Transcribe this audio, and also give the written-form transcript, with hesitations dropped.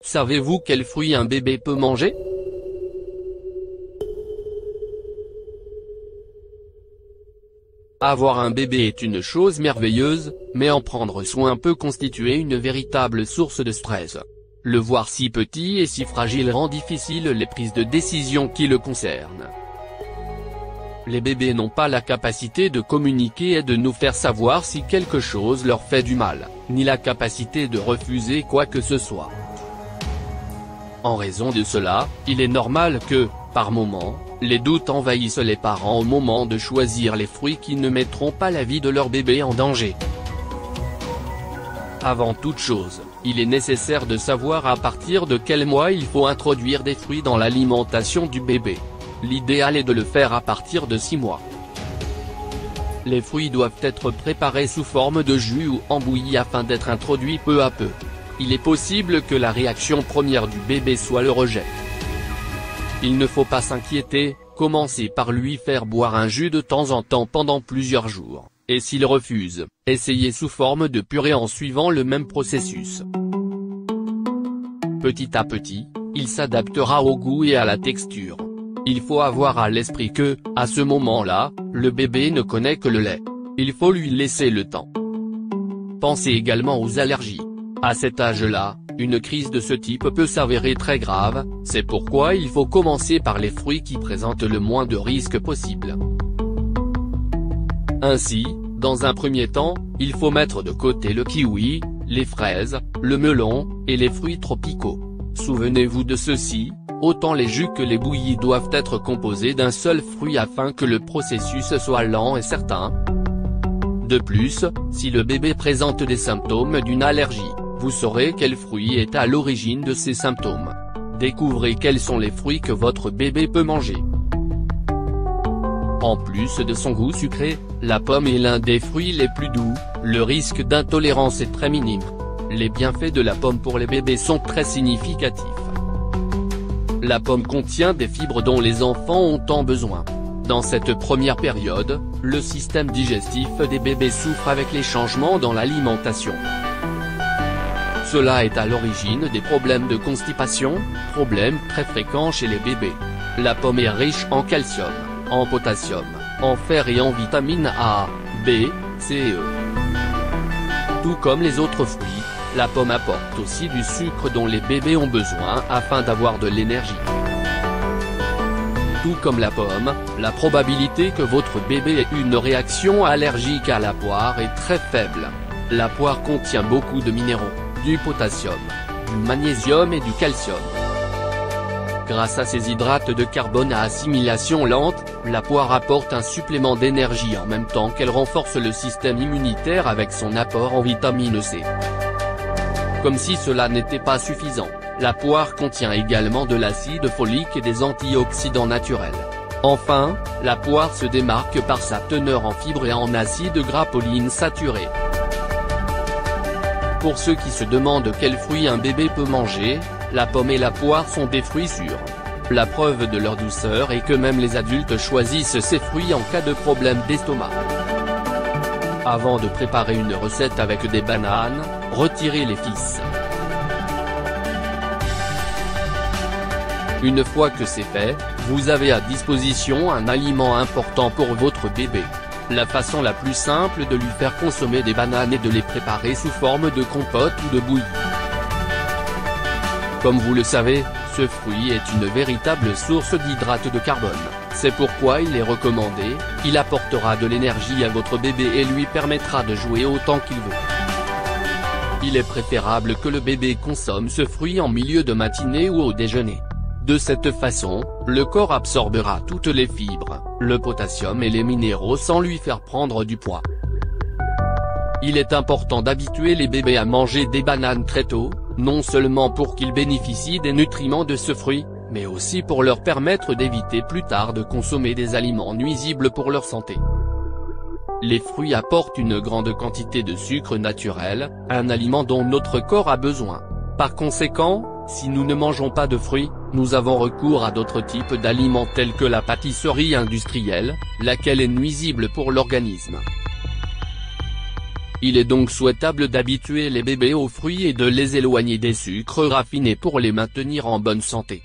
Savez-vous quels fruits un bébé peut manger? Avoir un bébé est une chose merveilleuse, mais en prendre soin peut constituer une véritable source de stress. Le voir si petit et si fragile rend difficile les prises de décision qui le concernent. Les bébés n'ont pas la capacité de communiquer et de nous faire savoir si quelque chose leur fait du mal, ni la capacité de refuser quoi que ce soit. En raison de cela, il est normal que, par moments, les doutes envahissent les parents au moment de choisir les fruits qui ne mettront pas la vie de leur bébé en danger. Avant toute chose, il est nécessaire de savoir à partir de quel mois il faut introduire des fruits dans l'alimentation du bébé. L'idéal est de le faire à partir de 6 mois. Les fruits doivent être préparés sous forme de jus ou en bouillie afin d'être introduits peu à peu. Il est possible que la réaction première du bébé soit le rejet. Il ne faut pas s'inquiéter, commencez par lui faire boire un jus de temps en temps pendant plusieurs jours, et s'il refuse, essayez sous forme de purée en suivant le même processus. Petit à petit, il s'adaptera au goût et à la texture. Il faut avoir à l'esprit que, à ce moment-là, le bébé ne connaît que le lait. Il faut lui laisser le temps. Pensez également aux allergies. À cet âge-là, une crise de ce type peut s'avérer très grave, c'est pourquoi il faut commencer par les fruits qui présentent le moins de risques possible. Ainsi, dans un premier temps, il faut mettre de côté le kiwi, les fraises, le melon, et les fruits tropicaux. Souvenez-vous de ceci, autant les jus que les bouillies doivent être composés d'un seul fruit afin que le processus soit lent et certain. De plus, si le bébé présente des symptômes d'une allergie, vous saurez quel fruit est à l'origine de ces symptômes. Découvrez quels sont les fruits que votre bébé peut manger. En plus de son goût sucré, la pomme est l'un des fruits les plus doux, le risque d'intolérance est très minime. Les bienfaits de la pomme pour les bébés sont très significatifs. La pomme contient des fibres dont les enfants ont tant besoin. Dans cette première période, le système digestif des bébés souffre avec les changements dans l'alimentation. Cela est à l'origine des problèmes de constipation, problèmes très fréquents chez les bébés. La pomme est riche en calcium, en potassium, en fer et en vitamines A, B, C et E. Tout comme les autres fruits, la pomme apporte aussi du sucre dont les bébés ont besoin afin d'avoir de l'énergie. Tout comme la pomme, la probabilité que votre bébé ait une réaction allergique à la poire est très faible. La poire contient beaucoup de minéraux, du potassium, du magnésium et du calcium. Grâce à ses hydrates de carbone à assimilation lente, la poire apporte un supplément d'énergie en même temps qu'elle renforce le système immunitaire avec son apport en vitamine C. Comme si cela n'était pas suffisant, la poire contient également de l'acide folique et des antioxydants naturels. Enfin, la poire se démarque par sa teneur en fibres et en acides gras polyinsaturés. Pour ceux qui se demandent quels fruits un bébé peut manger, la pomme et la poire sont des fruits sûrs. La preuve de leur douceur est que même les adultes choisissent ces fruits en cas de problème d'estomac. Avant de préparer une recette avec des bananes, retirez les fils. Une fois que c'est fait, vous avez à disposition un aliment important pour votre bébé. La façon la plus simple de lui faire consommer des bananes est de les préparer sous forme de compote ou de bouillie. Comme vous le savez, ce fruit est une véritable source d'hydrates de carbone, c'est pourquoi il est recommandé, il apportera de l'énergie à votre bébé et lui permettra de jouer autant qu'il veut. Il est préférable que le bébé consomme ce fruit en milieu de matinée ou au déjeuner. De cette façon, le corps absorbera toutes les fibres, le potassium et les minéraux sans lui faire prendre du poids. Il est important d'habituer les bébés à manger des bananes très tôt, non seulement pour qu'ils bénéficient des nutriments de ce fruit, mais aussi pour leur permettre d'éviter plus tard de consommer des aliments nuisibles pour leur santé. Les fruits apportent une grande quantité de sucre naturel, un aliment dont notre corps a besoin. Par conséquent, si nous ne mangeons pas de fruits, nous avons recours à d'autres types d'aliments tels que la pâtisserie industrielle, laquelle est nuisible pour l'organisme. Il est donc souhaitable d'habituer les bébés aux fruits et de les éloigner des sucres raffinés pour les maintenir en bonne santé.